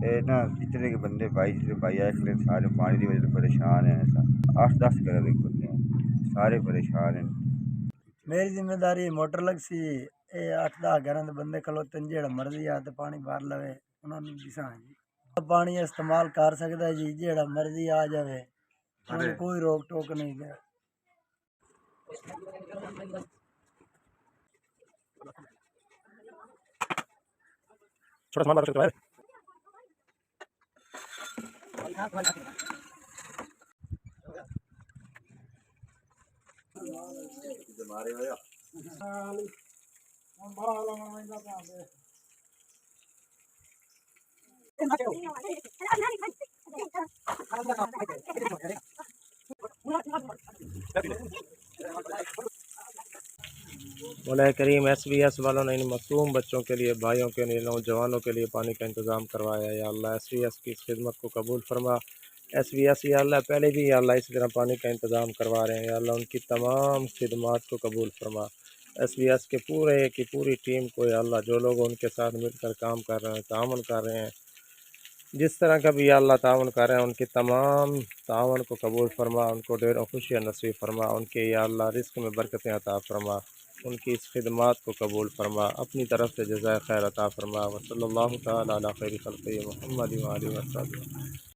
ना इतने के बंदे भाई जितने भाई आए खड़े सारे पानी की वजह से परेशान हैं। ऐसा 8-10 घर एक बंदे हैं, सारे परेशान हैं। मेरी जिम्मेदारी मोटर लग सी ये 8-10 घर के बंदे खलोते ने जेड़ा मर्जी आ ते पानी भर लवे उन्होंने दिसा जी पानी इस्तेमाल कर सकता है जी जेड़ा मर्जी आ जावे उन्होंने कोई रोक टोक नहीं है। छोटा सामान बात करवाए मौलाए करीम SBS वालों ने इन मासूम बच्चों के लिए, भाइयों के लिए, नौजवानों के लिए पानी का इंतज़ाम करवाया। या अल्लाह SBS की इस खिदमत को कबूल फरमा। SBS या अल्लाह पहले भी या अल्लाह इसी तरह पानी का इंतज़ाम करवा रहे हैं। या अल्लाह उनकी तमाम खिदमत को कबूल फरमा। SBS के पूरे की पूरी टीम को या अल्लाह जो लोग उनके साथ मिलकर काम कर रहे हैं, ताउन कर रहे हैं, जिस तरह का भी या अल्लाह ताउन कर रहे हैं, उनकी तमाम ताउन को कबूल फरमा, उनको ढेरों खुशियाँ नसीब फरमा, उनके या अल्लाह रिज़्क़ में बरकतें अता फरमा, उनकी इस खिदमत को कबूल फरमा, अपनी तरफ से जज़ाए खैर अता फरमा। व सल्लल्लाहु तआला अला खैरि खल्क़िही मुहम्मद व आलिहि वसहबिह।